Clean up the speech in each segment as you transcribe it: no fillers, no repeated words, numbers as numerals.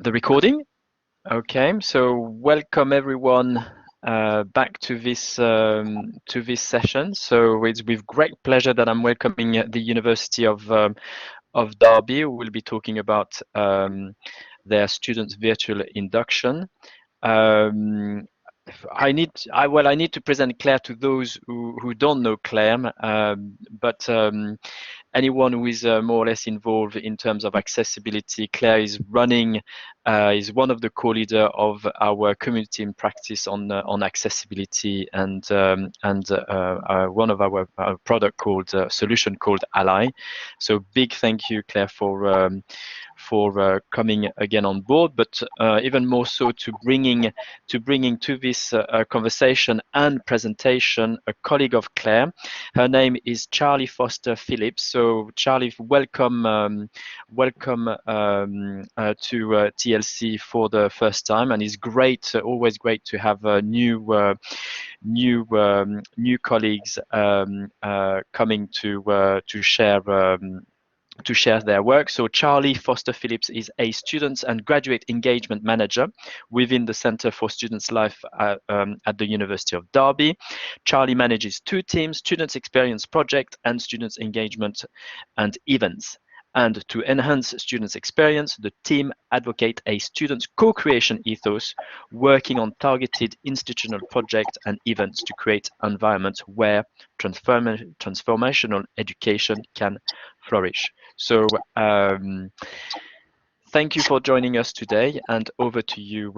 the recording. Okay, so welcome everyone back to this session. So it's with great pleasure that I'm welcoming the University of Derby, who will be talking about their students' virtual induction. I need to present Claire to those who don't know Claire, but anyone who is more or less involved in terms of accessibility. Claire is is one of the co-leader of our community in practice on accessibility, and one of our product called solution called Ally. So big thank you, Claire, for coming again on board, but even more so to bringing to this conversation and presentation a colleague of Claire. Her name is Charlie Foster Phillips. So Charlie, welcome to TLC for the first time, and it's great, always great to have new colleagues coming to share their work. So Charlie Foster Phillips is a student and graduate engagement manager within the Center for Students' Life at the University of Derby. Charlie manages two teams, Students Experience Project and Students Engagement and Events. And to enhance students' experience, the team advocate a students' co-creation ethos, working on targeted institutional projects and events to create environments where transformational education can flourish. So thank you for joining us today, and over to you,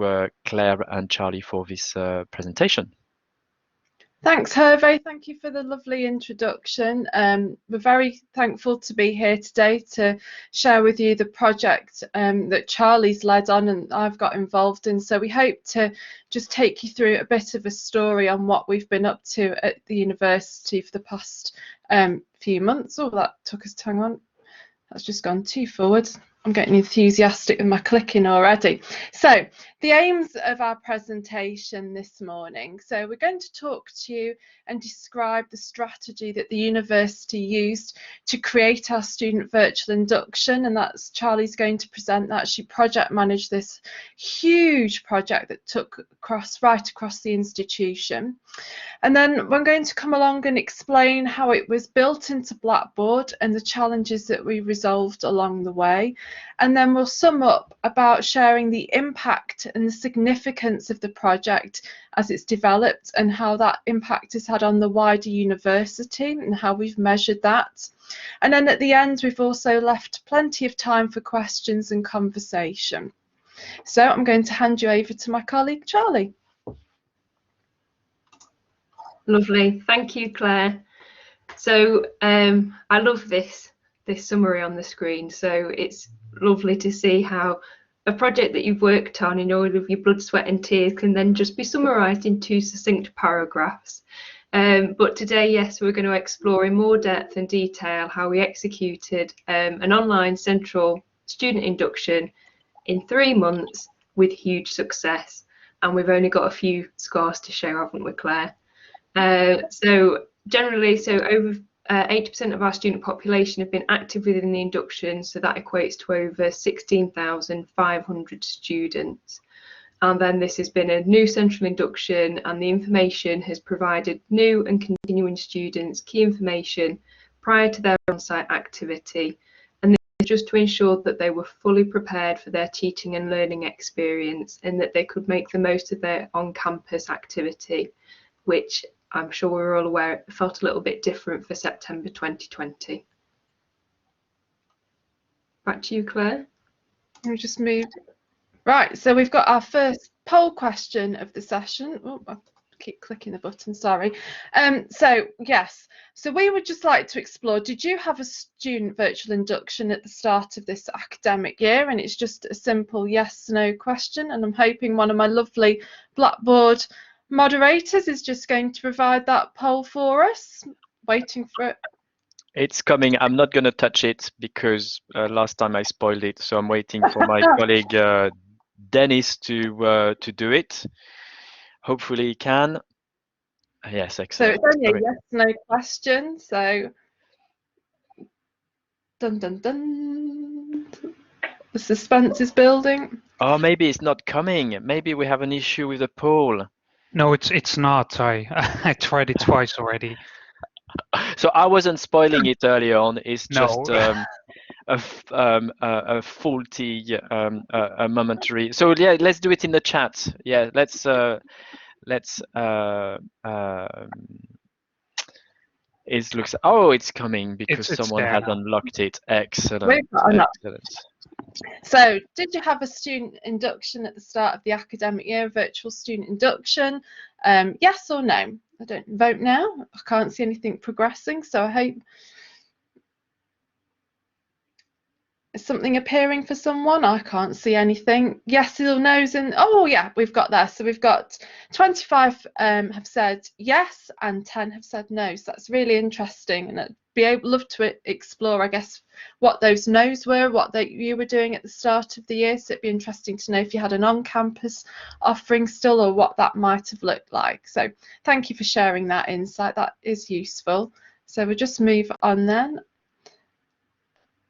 Claire and Charlie, for this presentation. Thanks, Hervé. Thank you for the lovely introduction. We're very thankful to be here today to share with you the project that Charlie's led on and I've got involved in. So we hope to just take you through a bit of a story on what we've been up to at the university for the past few months. Oh, that took us, hang on, that's just gone too forward. I'm getting enthusiastic with my clicking already. So the aims of our presentation this morning. So we're going to talk to you and describe the strategy that the university used to create our student virtual induction, and that's Charlie's going to present that. She project managed this huge project that took right across the institution. And then we're going to come along and explain how it was built into Blackboard and the challenges that we resolved along the way. And then we'll sum up about sharing the impact and the significance of the project as it's developed and how that impact has had on the wider university and how we've measured that. And then at the end, we've also left plenty of time for questions and conversation. So I'm going to hand you over to my colleague, Charlie. Lovely, thank you, Claire. So I love this summary on the screen. So it's lovely to see how a project that you've worked on in all of your blood, sweat and tears can then just be summarised in 2 succinct paragraphs. But today, yes, we're going to explore in more depth and detail how we executed an online central student induction in 3 months with huge success. And we've only got a few scores to show, haven't we, Claire? So generally, over 80% of our student population have been active within the induction, so that equates to over 16,500 students. And then this has been a new central induction, and the information has provided new and continuing students key information prior to their on-site activity, and this is just to ensure that they were fully prepared for their teaching and learning experience and that they could make the most of their on-campus activity, which I'm sure we're all aware it felt a little bit different for September 2020. Back to you, Claire. Let me just move. Right, so we've got our first poll question of the session. Oh, I keep clicking the button, sorry. So yes, so we would just like to explore, did you have a student virtual induction at the start of this academic year? And it's just a simple yes/no question, and I'm hoping one of my lovely Blackboard moderators is just going to provide that poll for us. Waiting for it. It's coming. I'm not going to touch it because last time I spoiled it, so I'm waiting for my colleague Dennis to do it. Hopefully he can. Yes, excellent. So it's only a yes/no question. So dun dun dun. The suspense is building. Oh, maybe it's not coming. Maybe we have an issue with the poll. No, it's not. I I tried it twice already. So I wasn't spoiling it early on. It's just No. a faulty a momentary. So yeah, let's do it in the chat. Yeah, let's it looks, oh, it's coming because It's someone there has now. unlocked it. Excellent, We've got enough. excellent. So, did you have a student induction at the start of the academic year, virtual student induction? Yes or no? I don't vote now. I can't see anything progressing, so I hope. Is something appearing for someone? I can't see anything. Yes or no's, and oh yeah, we've got there. So we've got 25 have said yes and 10 have said no. So that's really interesting, and I'd love to explore, I guess, what those no's were, what you were doing at the start of the year. So it'd be interesting to know if you had an on-campus offering still, or what that might have looked like. So thank you for sharing that insight. That is useful. So we'll just move on then.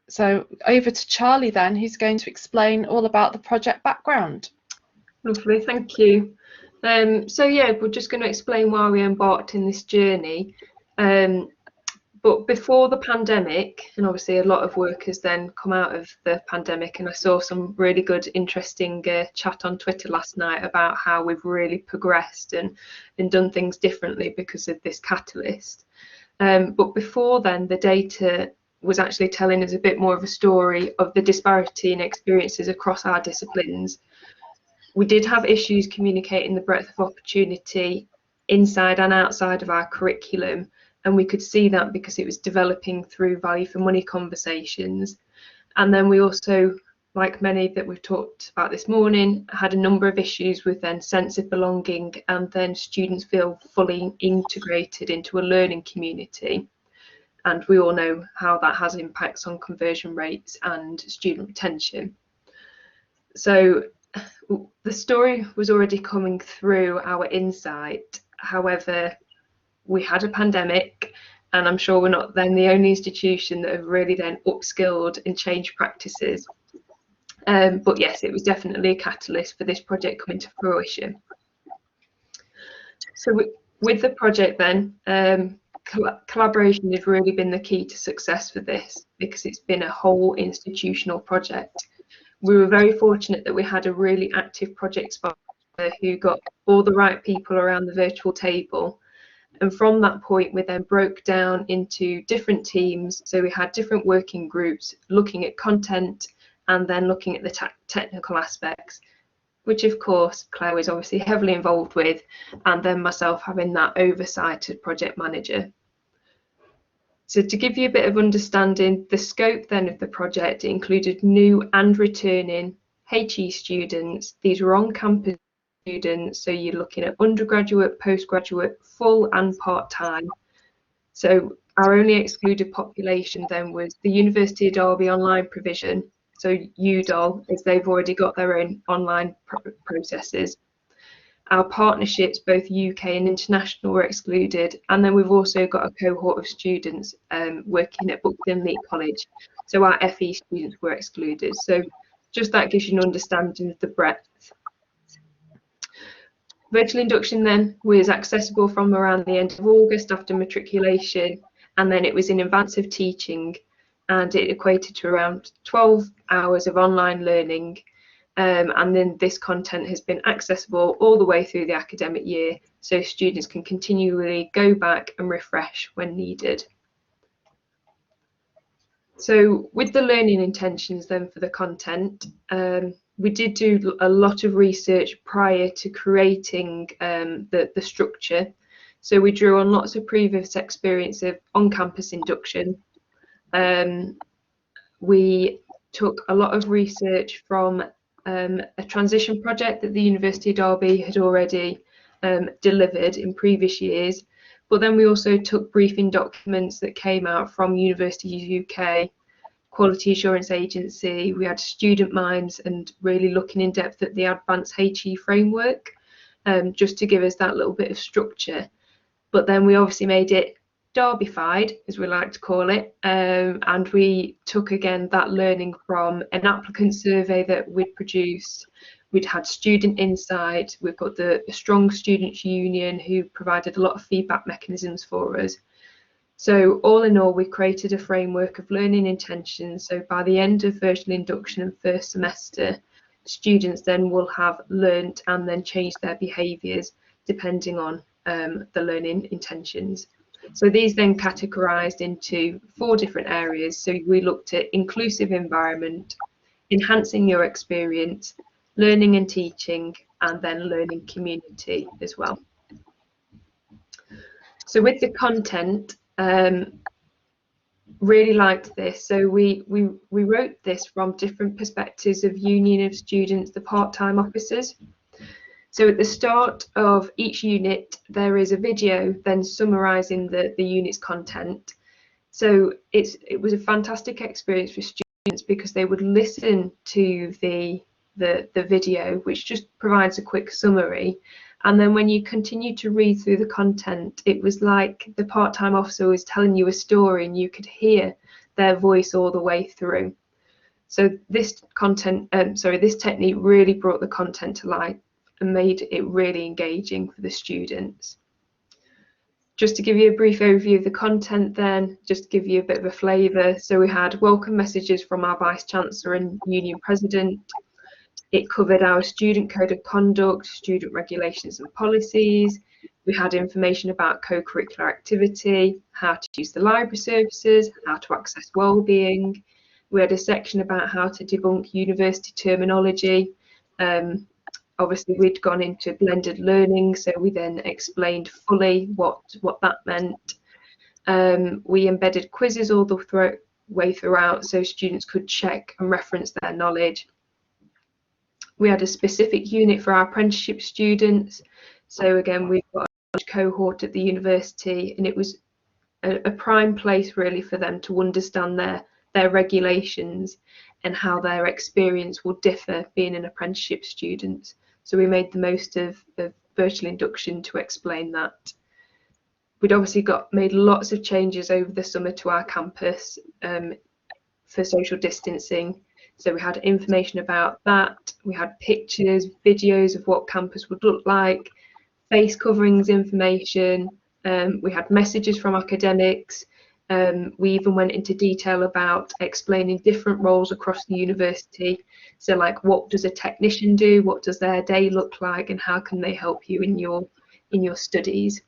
So over to Charlie then, who's going to explain all about the project background. Lovely, thank you. So yeah, we're just going to explain why we embarked in this journey. But before the pandemic, and obviously a lot of work has then come out of the pandemic, and I saw some really good, interesting chat on Twitter last night about how we've really progressed and done things differently because of this catalyst. But before then, the data was actually telling us a bit more of a story of the disparity in experiences across our disciplines. We did have issues communicating the breadth of opportunity inside and outside of our curriculum, and we could see that because it was developing through value for money conversations. And then we also, like many that we've talked about this morning, had a number of issues with then sense of belonging, and then students feel fully integrated into a learning community. And we all know how that has impacts on conversion rates and student retention. So the story was already coming through our insight. However, we had a pandemic, and I'm sure we're not then the only institution that have really then upskilled and changed practices. But yes, it was definitely a catalyst for this project coming to fruition. So with the project then, collaboration has really been the key to success for this, because it's been a whole institutional project. We were very fortunate that we had a really active project sponsor who got all the right people around the virtual table, and from that point we then broke down into different teams. So we had different working groups looking at content and then looking at the technical aspects, which of course Claire was obviously heavily involved with, and then myself having that oversight as project manager. So to give you a bit of understanding, the scope then of the project included new and returning HE students. These were on-campus students, so you're looking at undergraduate, postgraduate, full and part-time. So our only excluded population then was the University of Derby online provision, so UDOL, as they've already got their own online processes. Our partnerships, both UK and international, were excluded, and then we've also got a cohort of students working at Buckden Leet College, so our FE students were excluded. So just that gives you an understanding of the breadth. Virtual induction then was accessible from around the end of August after matriculation, and then it was in advance of teaching, and it equated to around 12 hours of online learning. And then this content has been accessible all the way through the academic year, so students can continually go back and refresh when needed. So with the learning intentions then for the content, we did do a lot of research prior to creating the structure. So we drew on lots of previous experience of on-campus induction. We took a lot of research from a transition project that the University of Derby had already delivered in previous years, but then we also took briefing documents that came out from Universities UK, Quality Assurance Agency. We had student minds and really looking in depth at the advanced HE framework, just to give us that little bit of structure. But then we obviously made it Derbyfied, as we like to call it, and we took again that learning from an applicant survey that we'd produced. We'd had student insight, we've got the Strong Students Union who provided a lot of feedback mechanisms for us. So all in all, we created a framework of learning intentions. So by the end of virtual induction and first semester, students then will have learnt and then changed their behaviours depending on the learning intentions. So these then categorised into 4 different areas. So we looked at inclusive environment, enhancing your experience, learning and teaching, and then learning community as well. So with the content, really liked this. So we wrote this from different perspectives of Union of Students, the part-time officers. So at the start of each unit, there is a video then summarising the unit's content. So it was a fantastic experience for students because they would listen to the video, which just provides a quick summary. And then when you continue to read through the content, it was like the part-time officer was telling you a story and you could hear their voice all the way through. So this this technique really brought the content to life and made it really engaging for the students. Just to give you a brief overview of the content then, just to give you a bit of a flavour. So we had welcome messages from our Vice-Chancellor and Union President. It covered our student code of conduct, student regulations and policies. We had information about co-curricular activity, how to use the library services, how to access wellbeing. We had a section about how to debunk university terminology. Obviously, we'd gone into blended learning, so we then explained fully what that meant. We embedded quizzes all the way throughout, so students could check and reference their knowledge. We had a specific unit for our apprenticeship students. So again, we've got a large cohort at the university, and it was a prime place really for them to understand their regulations and how their experience will differ being an apprenticeship student. So we made the most of virtual induction to explain that. We'd obviously made lots of changes over the summer to our campus for social distancing. So we had information about that. We had pictures, videos of what campus would look like, face coverings information. We had messages from academics. We even went into detail about explaining different roles across the university. So like, what does a technician do? What does their day look like? And how can they help you in your studies?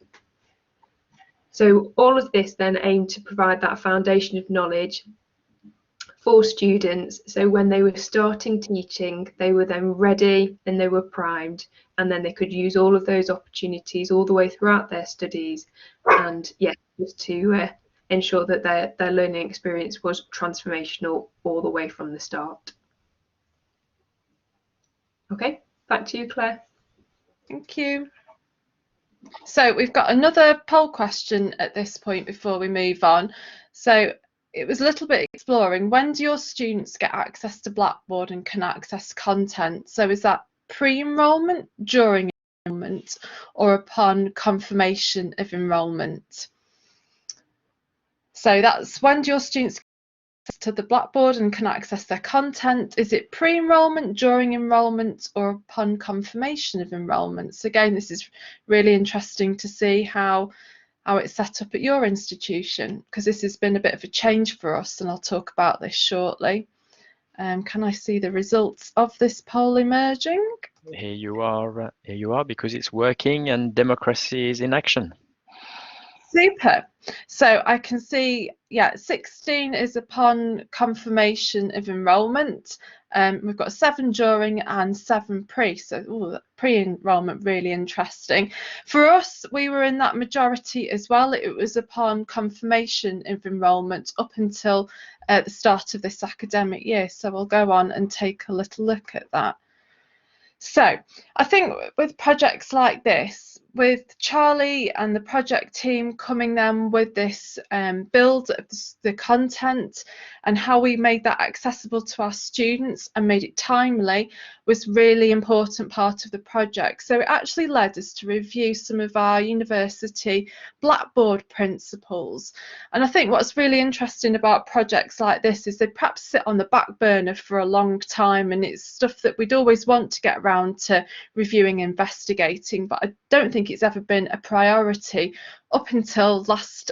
So all of this then aimed to provide that foundation of knowledge for students, so when they were starting teaching, they were then ready and they were primed, and then they could use all of those opportunities all the way throughout their studies, and just to ensure that their learning experience was transformational all the way from the start. Okay, back to you, Claire. Thank you. So we've got another poll question at this point before we move on. So it was a little bit exploring, when do your students get access to Blackboard and can access content? So is that pre-enrolment, during enrolment, or upon confirmation of enrolment? So that's, when do your students get access to the Blackboard and can access their content? Is it pre-enrolment, during enrolment, or upon confirmation of enrolment? So again, this is really interesting to see how it's set up at your institution, because this has been a bit of a change for us, and I'll talk about this shortly. Can I see the results of this poll emerging? Here you are, because it's working and democracy is in action. Super. So I can see, 16 is upon confirmation of enrolment. We've got 7 during and 7 pre. So pre-enrolment, really interesting. For us, we were in that majority as well. It was upon confirmation of enrolment up until the start of this academic year. So we'll go on and take a little look at that. So I think with projects like this, with Charlie and the project team coming then with this build of the content and how we made that accessible to our students and made it timely was really important part of the project. So it actually led us to review some of our university Blackboard principles. And I think what's really interesting about projects like this is they perhaps sit on the back burner for a long time, and it's stuff that we'd always want to get around to reviewing, investigating, but I don't think it's ever been a priority up until last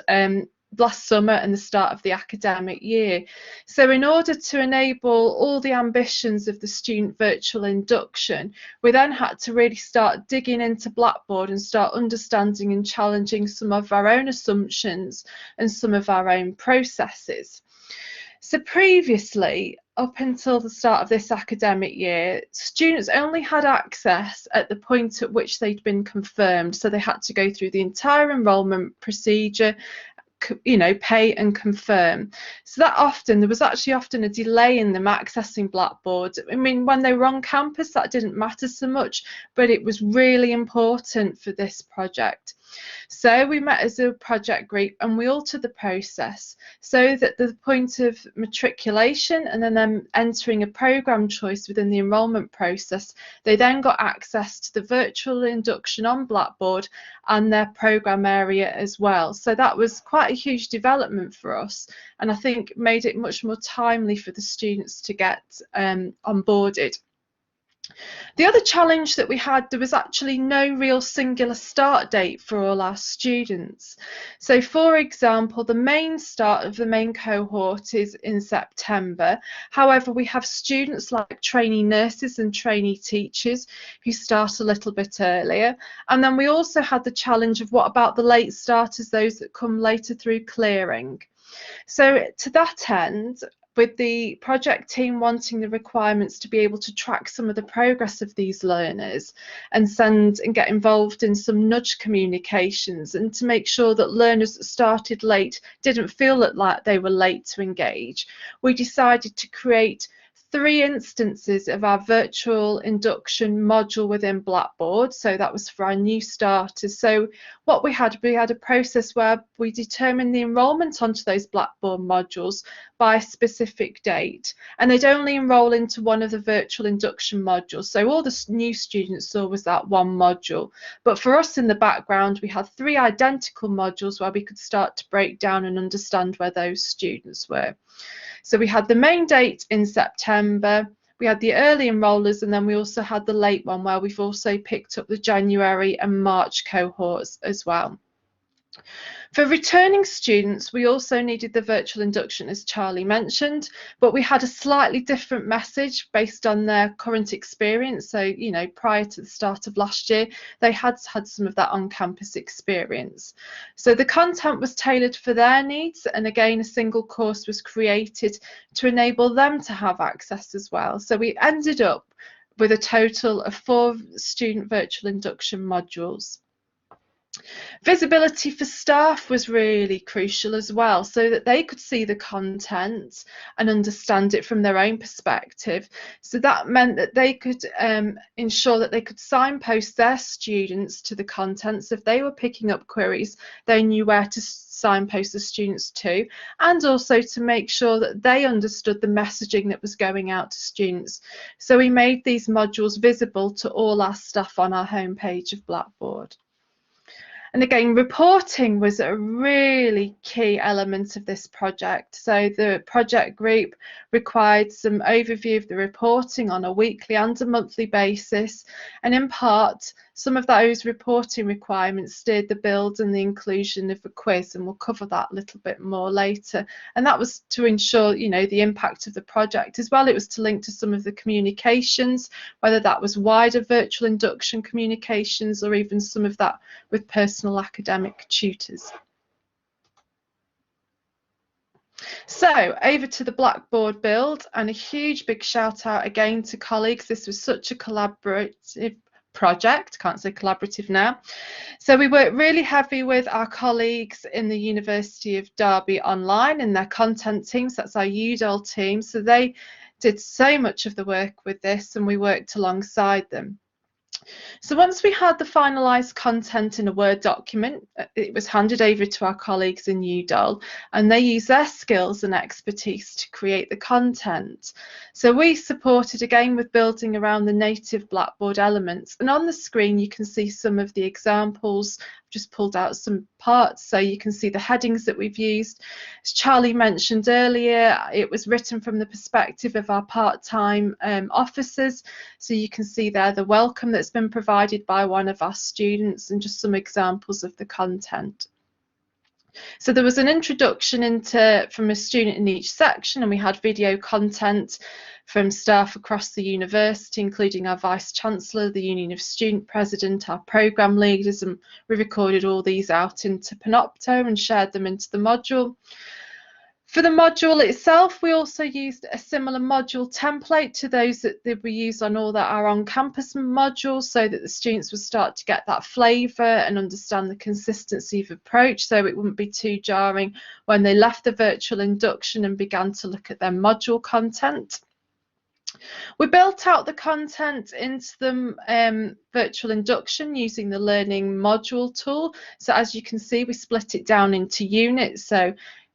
summer and the start of the academic year. So in order to enable all the ambitions of the student virtual induction, we then had to really start digging into Blackboard and start understanding and challenging some of our own assumptions and some of our own processes. So previously, up until the start of this academic year, students only had access at the point at which they'd been confirmed. So they had to go through the entire enrolment procedure, you know, pay and confirm. So that there was actually often a delay in them accessing Blackboard. I mean, when they were on campus, that didn't matter so much, but it was really important for this project. So we met as a project group and we altered the process so that the point of matriculation and then them entering a programme choice within the enrolment process, they then got access to the virtual induction on Blackboard and their programme area as well. So that was quite a huge development for us, and I think made it much more timely for the students to get onboarded. The other challenge that we had, there was actually no real singular start date for all our students. So for example, the main start of the main cohort is in September. However, we have students like trainee nurses and trainee teachers who start a little bit earlier. And then we also had the challenge of what about the late starters, those that come later through clearing. So to that end, with the project team wanting the requirements to be able to track some of the progress of these learners and send and get involved in some nudge communications, and to make sure that learners that started late didn't feel like they were late to engage, we decided to create 3 instances of our virtual induction module within Blackboard. So that was for our new starters. So what we had a process where we determined the enrolment onto those Blackboard modules by a specific date, and they'd only enroll into one of the virtual induction modules. So all the new students saw was that one module. But for us in the background, we had 3 identical modules where we could start to break down and understand where those students were. So we had the main date in September, we had the early enrollers, and then we also had the late one where we've also picked up the January and March cohorts as well. For returning students, we also needed the virtual induction, as Charlie mentioned, but we had a slightly different message based on their current experience. So, you know, prior to the start of last year, they had some of that on-campus experience. So the content was tailored for their needs, and again, a single course was created to enable them to have access as well. So we ended up with a total of 4 student virtual induction modules. Visibility for staff was really crucial as well, so that they could see the content and understand it from their own perspective. So that meant that they could ensure that they could signpost their students to the contents. If they were picking up queries, they knew where to signpost the students to, and also to make sure that they understood the messaging that was going out to students. So we made these modules visible to all our staff on our homepage of Blackboard. And again, reporting was a really key element of this project. So the project group required some overview of the reporting on a weekly and a monthly basis. And in part, some of those reporting requirements steered the build and the inclusion of a quiz, and we'll cover that a little bit more later. And that was to ensure, you know, the impact of the project as well. It was to link to some of the communications, whether that was wider virtual induction communications or even some of that with personal academic tutors. So over to the Blackboard build, and a huge big shout out again to colleagues. This was such a collaborative project, can't say collaborative now. So we worked really heavy with our colleagues in the University of Derby Online and their content teams. That's our UDOL team. So they did so much of the work with this, and we worked alongside them. So once we had the finalised content in a Word document, it was handed over to our colleagues in UDOL, and they used their skills and expertise to create the content. So we supported again with building around the native Blackboard elements, and on the screen you can see some of the examples. I've just pulled out some parts so you can see the headings that we've used. As Charlie mentioned earlier, it was written from the perspective of our part-time officers, so you can see there the welcome that's been provided by one of our students and just some examples of the content. So there was an introduction from a student in each section, and we had video content from staff across the university, including our Vice-Chancellor, the Union of Student President, our programme leaders, and we recorded all these out into Panopto and shared them into the module. For the module itself, we also used a similar module template to those that we use on all our on-campus modules, so that the students would start to get that flavour and understand the consistency of approach, so it wouldn't be too jarring when they left the virtual induction and began to look at their module content. We built out the content into the virtual induction using the learning module tool. So as you can see, we split it down into units. So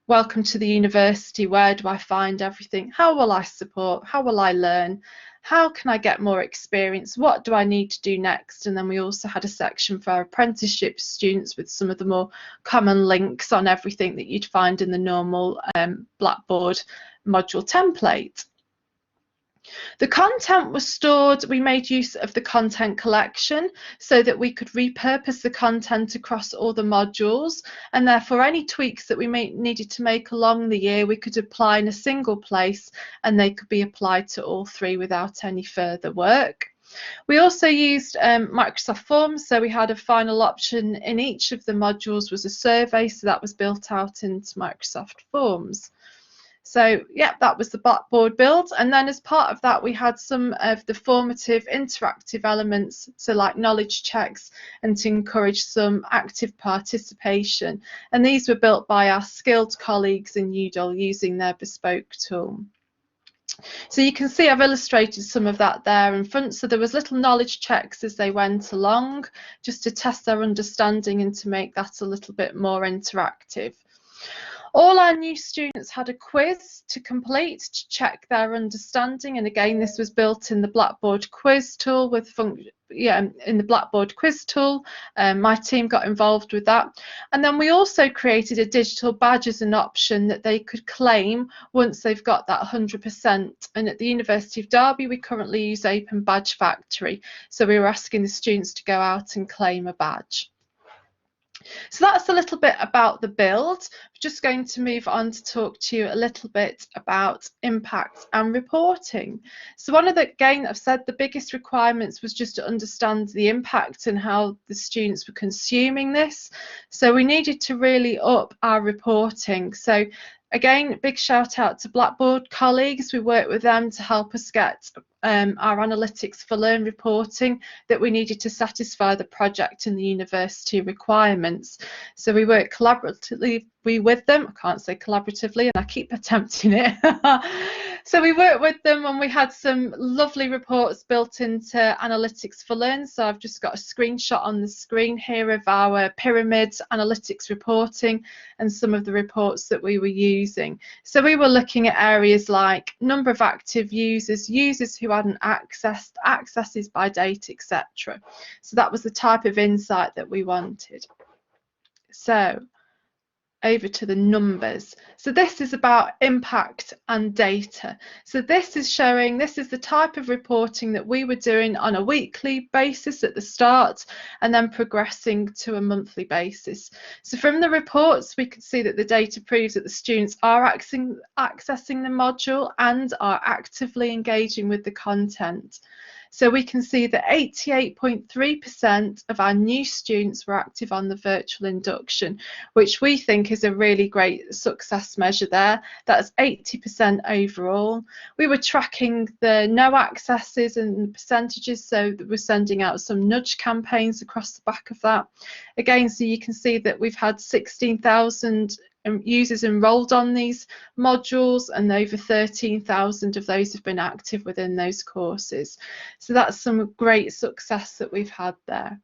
welcome to the university, where do I find everything? How will I support? How will I learn? How can I get more experience? What do I need to do next? And then we also had a section for our apprenticeship students with some of the more common links on everything that you'd find in the normal Blackboard module template. The content was stored. We made use of the content collection so that we could repurpose the content across all the modules, and therefore any tweaks that we needed to make along the year we could apply in a single place, and they could be applied to all three without any further work. We also used Microsoft Forms, so we had a final option in each of the modules was a survey, so that was built out into Microsoft Forms. So yeah, that was the Blackboard build, and then as part of that we had some of the formative interactive elements, so like knowledge checks, and to encourage some active participation, and these were built by our skilled colleagues in UDOL using their bespoke tool. So you can see I've illustrated some of that there in front. So there was little knowledge checks as they went along, just to test their understanding and to make that a little bit more interactive. All our new students had a quiz to complete to check their understanding, and again this was built in the Blackboard quiz tool with in the Blackboard quiz tool. My team got involved with that, and then we also created a digital badge as an option that they could claim once they've got that 100%. And at the University of Derby we currently use Open Badge Factory, so we were asking the students to go out and claim a badge. So that's a little bit about the build. I'm just going to move on to talk to you a little bit about impact and reporting. So one of the, again, I've said the biggest requirements was just to understand the impact and how the students were consuming this. So we needed to really up our reporting. So again, big shout out to Blackboard colleagues. We worked with them to help us get our analytics for learn reporting that we needed to satisfy the project and the university requirements. So we worked collaboratively with them. I can't say collaboratively, and I keep attempting it. So we worked with them, and we had some lovely reports built into Analytics for Learn. So I've just got a screenshot on the screen here of our pyramid analytics reporting and some of the reports that we were using. So we were looking at areas like number of active users, users who hadn't accessed, accesses by date, etc. So that was the type of insight that we wanted. So over to the numbers. So this is about impact and data. So this is showing, this is the type of reporting that we were doing on a weekly basis at the start, and then progressing to a monthly basis. So from the reports we could see that the data proves that the students are accessing the module and are actively engaging with the content. So we can see that 88.3% of our new students were active on the virtual induction, which we think is a really great success measure there. That's 80% overall. We were tracking the no accesses and the percentages, so we're sending out some nudge campaigns across the back of that. Again, so you can see that we've had 16,000 users enrolled on these modules, and over 13,000 of those have been active within those courses. So that's some great success that we've had there.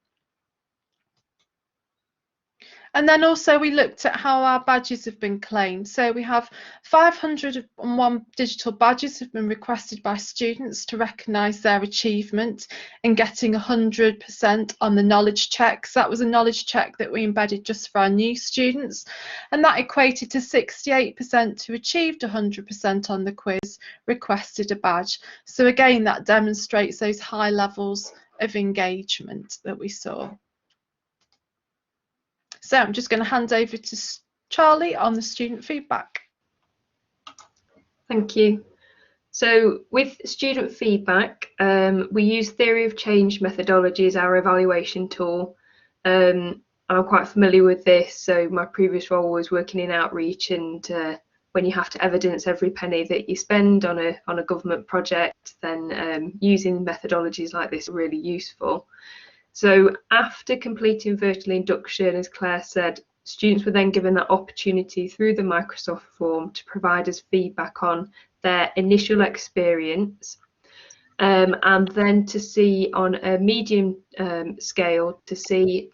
And then also we looked at how our badges have been claimed. So we have 501 digital badges have been requested by students to recognise their achievement in getting 100% on the knowledge checks. That was a knowledge check that we embedded just for our new students, and that equated to 68% who achieved 100% on the quiz requested a badge. So again, that demonstrates those high levels of engagement that we saw. So I'm just going to hand over to Charlie on the student feedback. Thank you. So with student feedback, we use theory of change methodology as our evaluation tool. I'm quite familiar with this. So my previous role was working in outreach, and when you have to evidence every penny that you spend on a government project, then using methodologies like this are really useful. So after completing virtual induction, as Claire said, students were then given that opportunity through the Microsoft form to provide us feedback on their initial experience, and then to see on a medium scale to see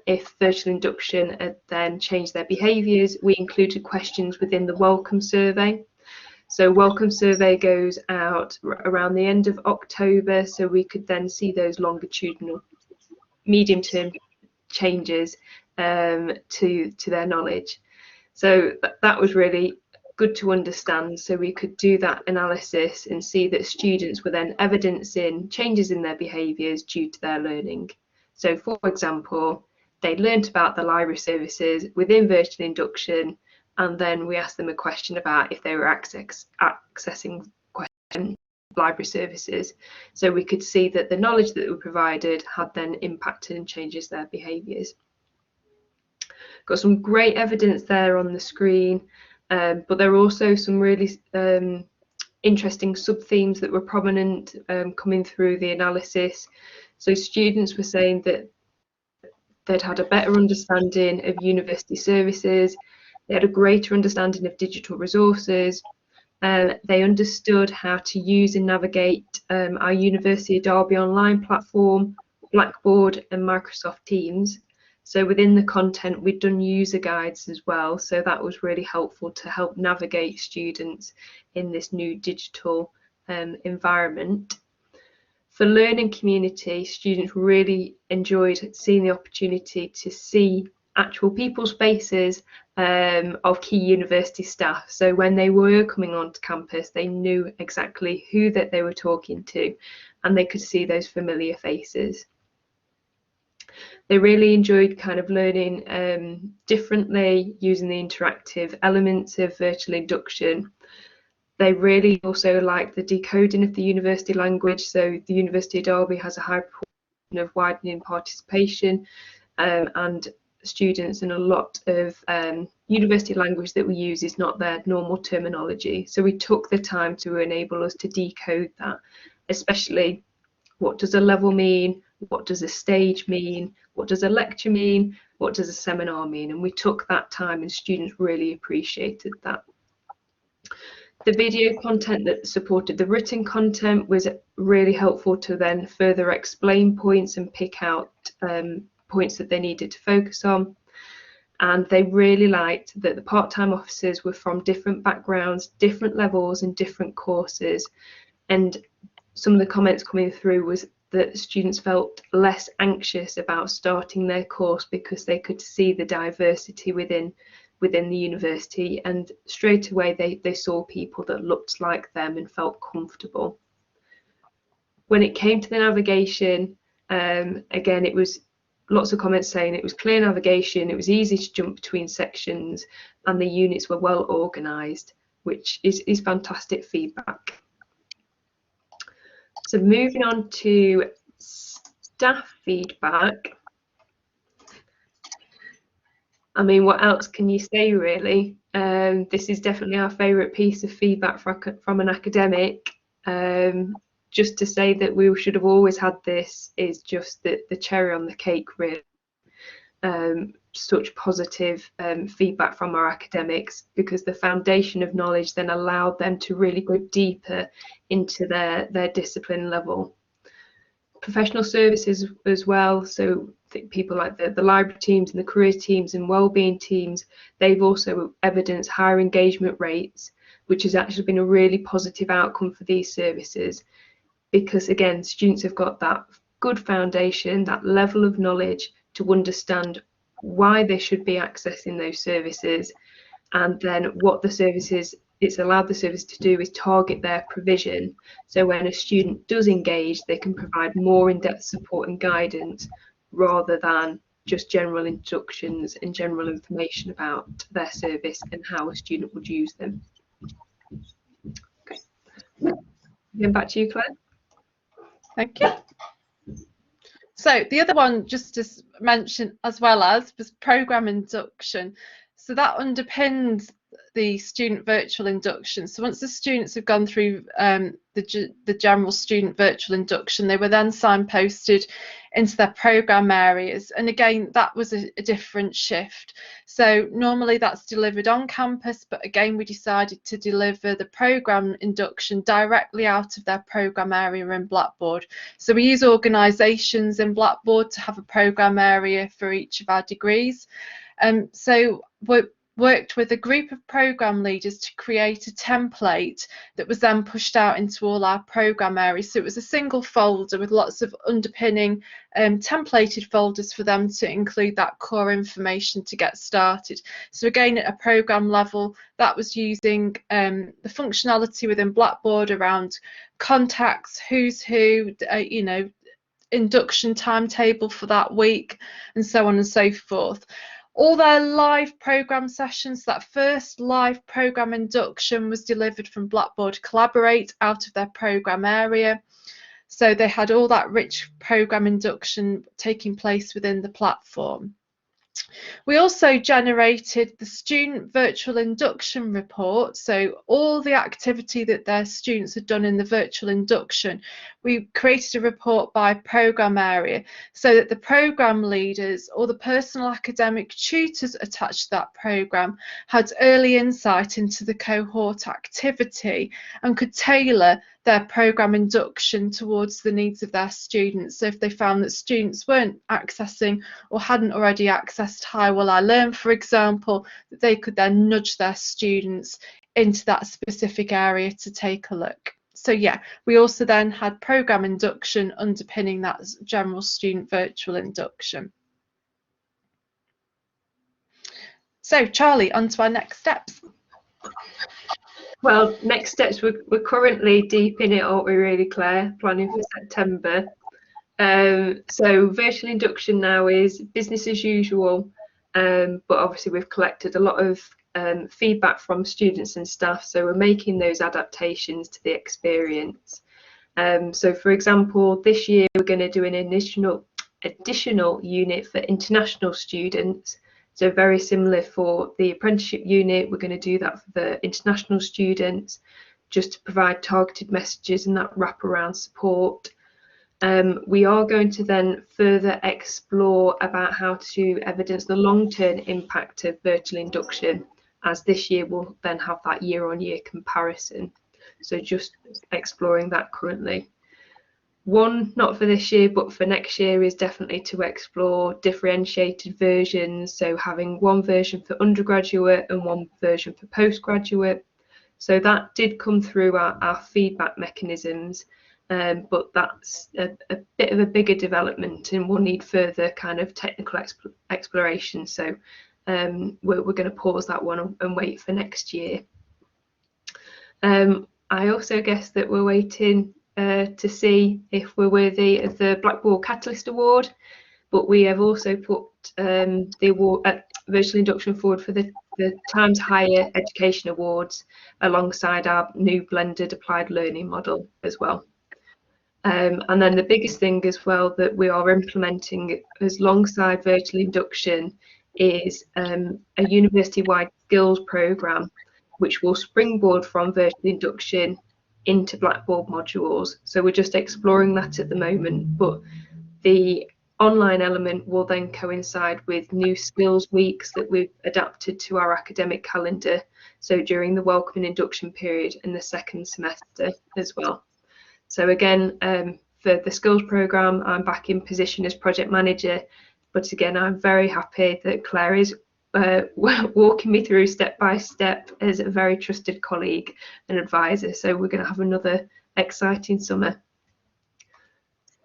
if virtual induction had then changed their behaviours. We included questions within the welcome survey. So welcome survey goes out around the end of October, so we could then see those longitudinal medium-term changes to their knowledge. So that was really good to understand, so we could do that analysis and see that students were then evidencing changes in their behaviours due to their learning. So for example, they learnt about the library services within virtual induction, and then we asked them a question about if they were accessing library services, so we could see that the knowledge that were provided had then impacted and changes their behaviours. Got some great evidence there on the screen, but there are also some really interesting sub-themes that were prominent coming through the analysis. So students were saying that they'd had a better understanding of university services, they had a greater understanding of digital resources, they understood how to use and navigate our University of Derby online platform, Blackboard and Microsoft Teams. So within the content, we'd done user guides as well, so that was really helpful to help navigate students in this new digital environment. For learning community, students really enjoyed seeing the opportunity to see actual people's faces of key university staff. So when they were coming onto campus, they knew exactly who that they were talking to, and they could see those familiar faces. They really enjoyed kind of learning differently, using the interactive elements of virtual induction. They really also liked the decoding of the university language. So the University of Derby has a high proportion of widening participation, and students, and a lot of university language that we use is not their normal terminology. So we took the time to enable us to decode that, especially what does a level mean, what does a stage mean, what does a lecture mean, what does a seminar mean, and we took that time, and students really appreciated that. The video content that supported the written content was really helpful to then further explain points and pick out points that they needed to focus on. And they really liked that the part-time officers were from different backgrounds, different levels and different courses. And some of the comments coming through was that students felt less anxious about starting their course because they could see the diversity within the university, and straight away they saw people that looked like them and felt comfortable. When it came to the navigation, again, it was lots of comments saying it was clear navigation, it was easy to jump between sections, and the units were well organised, which is fantastic feedback. So moving on to staff feedback. I mean, what else can you say, really? This is definitely our favourite piece of feedback from an academic. Just to say that we should have always had this is just the cherry on the cake, really. such positive feedback from our academics, because the foundation of knowledge then allowed them to really go deeper into their discipline level. Professional services as well, so people like the library teams and the career teams and wellbeing teams, they've also evidenced higher engagement rates, which has actually been a really positive outcome for these services, because again, students have got that good foundation, that level of knowledge to understand why they should be accessing those services, and then what the services, it's allowed the service to do is target their provision. So when a student does engage, they can provide more in-depth support and guidance rather than just general instructions and general information about their service and how a student would use them. Okay, then back to you, Claire. Thank you. So the other one, just to mention as well as, was program induction. So that underpins the student virtual induction. So once the students have gone through the general student virtual induction, they were then signposted into their program areas. And again, that was a different shift. So normally that's delivered on campus, but again, we decided to deliver the program induction directly out of their program area in Blackboard. So we use organisations in Blackboard to have a program area for each of our degrees. So we worked with a group of program leaders to create a template that was then pushed out into all our program areas. So it was a single folder with lots of underpinning templated folders for them to include that core information to get started. So again, at a program level, that was using the functionality within Blackboard around contacts, who's who, you know, induction timetable for that week, and so on and so forth. All their live program sessions, that first live program induction was delivered from Blackboard Collaborate out of their program area. So they had all that rich program induction taking place within the platform. We also generated the student virtual induction report, so all the activity that their students had done in the virtual induction. We created a report by program area so that the program leaders or the personal academic tutors attached to that program had early insight into the cohort activity and could tailor their program induction towards the needs of their students. So if they found that students weren't accessing or hadn't already accessed Hi Will I Learn, for example, that they could then nudge their students into that specific area to take a look. So yeah, we also then had program induction underpinning that general student virtual induction. So Charlie, on to our next steps. Well, next steps, we're currently deep in it, aren't we really, Claire? Planning for September. So virtual induction now is business as usual, but obviously we've collected a lot of feedback from students and staff, so we're making those adaptations to the experience. So for example, this year we're going to do an additional unit for international students. So very similar for the apprenticeship unit, we're going to do that for the international students, just to provide targeted messages and that wraparound support. We are going to then further explore about how to evidence the long-term impact of virtual induction, as this year we'll then have that year-on-year comparison. So just exploring that currently. One, not for this year, but for next year, is definitely to explore differentiated versions. So having one version for undergraduate and one version for postgraduate. So that did come through our feedback mechanisms, but that's a bit of a bigger development and will need further kind of technical exploration. So we're going to pause that one and wait for next year. I also guess that we're waiting to see if we're worthy of the Blackboard Catalyst Award, but we have also put the award virtual induction forward for the Times Higher Education Awards alongside our new blended applied learning model as well. And then the biggest thing as well that we are implementing as alongside virtual induction is a university-wide skills programme, which will springboard from virtual induction into Blackboard modules. So we're just exploring that at the moment, but the online element will then coincide with new skills weeks that we've adapted to our academic calendar, so during the welcome and induction period in the second semester as well. So again, for the skills programme, I'm back in position as project manager, but again, I'm very happy that Claire is walking me through step by step as a very trusted colleague and advisor. So we're going to have another exciting summer.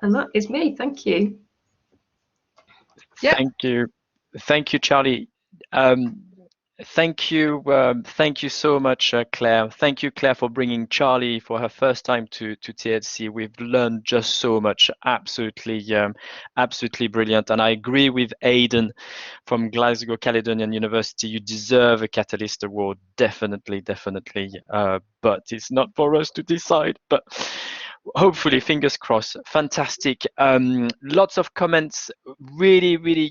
And that is me. Thank you. Yep. Thank you, Charlie. Thank you so much, Claire. Thank you, Claire, for bringing Charlie for her first time to TLC. We've learned just so much. Absolutely brilliant. And I agree with Aidan from Glasgow Caledonian University. You deserve a Catalyst Award, definitely. But it's not for us to decide. But hopefully, fingers crossed. Fantastic. Lots of comments, really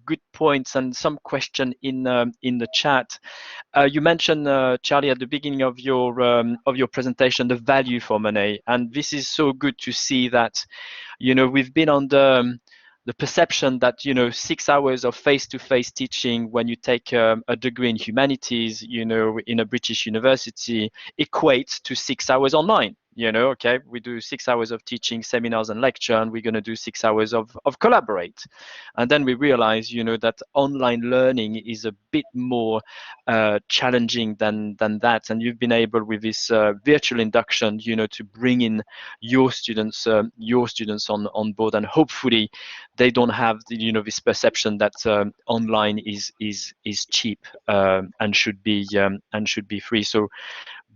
good points, and some question in the chat. You mentioned, Charlie, at the beginning of your presentation, the value for money, and this is so good to see that, you know, we've been on the perception that, you know, 6 hours of face-to-face teaching when you take a degree in humanities, you know, in a British university, equates to 6 hours online. You know, okay, we do 6 hours of teaching, seminars and lecture, and we're going to do 6 hours of collaborate. And then we realize, you know, that online learning is a bit more challenging than that. And you've been able, with this virtual induction, you know, to bring in your students on board, and hopefully they don't have, you know, this perception that online is cheap and should be free. So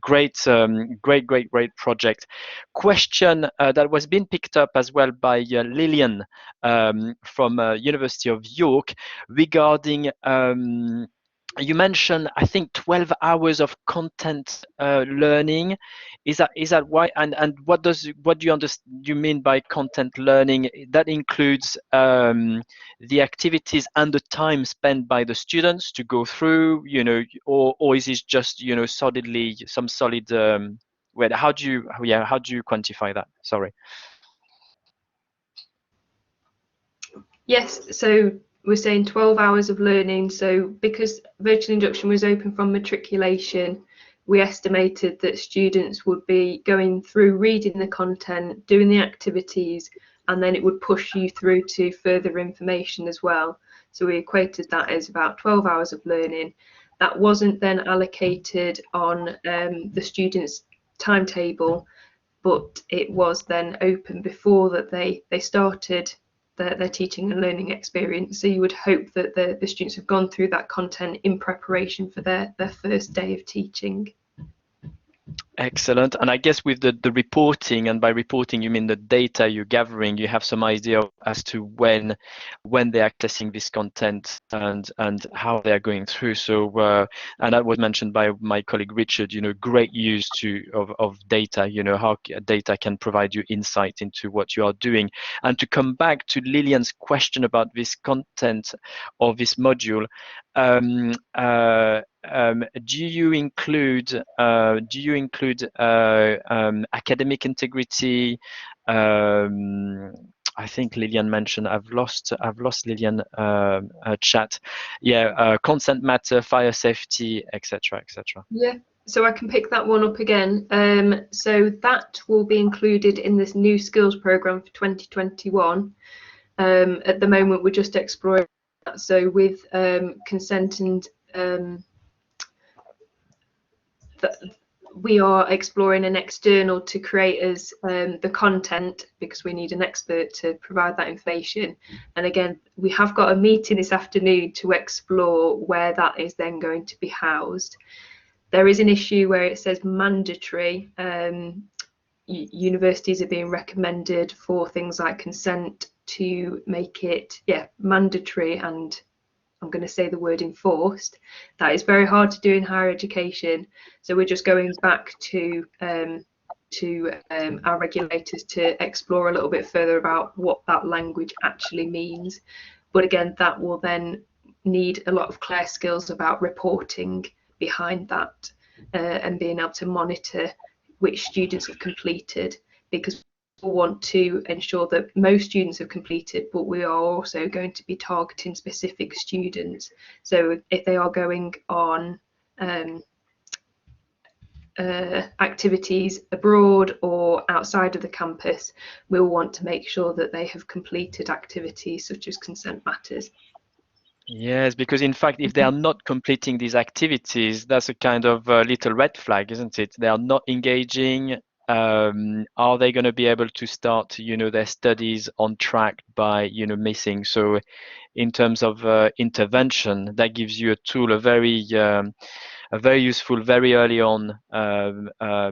great project. Question that was being picked up as well by Lillian from University of York regarding you mentioned, I think, 12 hours of content learning. Is that why? And what do you mean by content learning? That includes the activities and the time spent by the students to go through, you know, or is it just, you know, solidly some solid? Well, how do you quantify that? Sorry. Yes, so we're saying 12 hours of learning. So because virtual induction was open from matriculation, we estimated that students would be going through reading the content, doing the activities, and then it would push you through to further information as well. So we equated that as about 12 hours of learning. That wasn't then allocated on the students' timetable, but it was then open before that they started their teaching and learning experience. So you would hope that the students have gone through that content in preparation for their first day of teaching. Excellent. And I guess with the reporting, and by reporting you mean the data you're gathering, you have some idea as to when they're accessing this content and how they're going through. So and that was mentioned by my colleague Richard, you know, great use of data, you know, how data can provide you insight into what you are doing. And to come back to Lillian's question about this content or this module, do you include academic integrity? I think Lillian mentioned, I've lost Lillian chat. Yeah, consent matter, fire safety, etc. Yeah, so I can pick that one up again. So that will be included in this new skills program for 2021. At the moment, we're just exploring that. So with consent and we are exploring an external to create us the content, because we need an expert to provide that information. And again, we have got a meeting this afternoon to explore where that is then going to be housed. There is an issue where it says mandatory. Universities are being recommended for things like consent to make it, yeah, mandatory, and I'm going to say the word enforced. That is very hard to do in higher education. So we're just going back to our regulators to explore a little bit further about what that language actually means. But again, that will then need a lot of clear skills about reporting behind that and being able to monitor which students have completed, because want to ensure that most students have completed, but we are also going to be targeting specific students. So if they are going on activities abroad or outside of the campus, we'll want to make sure that they have completed activities such as consent matters. Yes, because in fact, if they are not completing these activities, that's a kind of little red flag, isn't it? They are not engaging. Are they going to be able to start, their studies on track by, missing? So in terms of intervention, that gives you a tool, a very useful very early on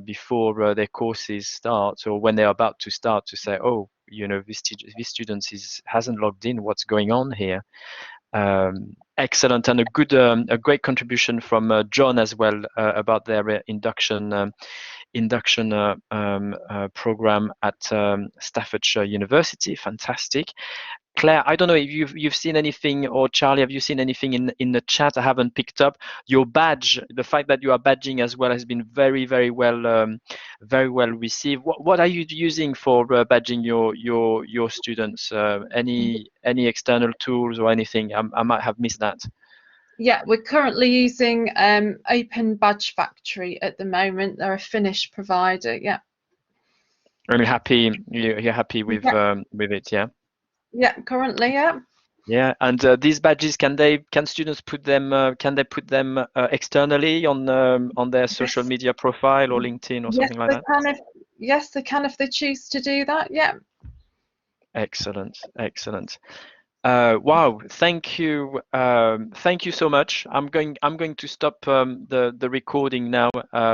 before their courses start, or when they're about to start, to say, oh, this student hasn't logged in. What's going on here? Excellent, and a great contribution from John as well about their induction program at Staffordshire University. Fantastic. Claire, I don't know if you've seen anything, or Charlie, have you seen anything in the chat I haven't picked up? Your badge, the fact that you are badging as well, has been very very well received. What are you using for badging your students? Any external tools or anything? I might have missed that. Yeah, we're currently using Open Badge Factory at the moment. They're a Finnish provider. Yeah. Are you happy? You're happy with it? Yeah. Yeah, currently, yeah. Yeah, and these badges, can students put them? Can they put them externally on their social media profile or LinkedIn or something like that? Yes, they can if they choose to do that. Yeah. Excellent, excellent. Wow, thank you so much. I'm going to stop the recording now.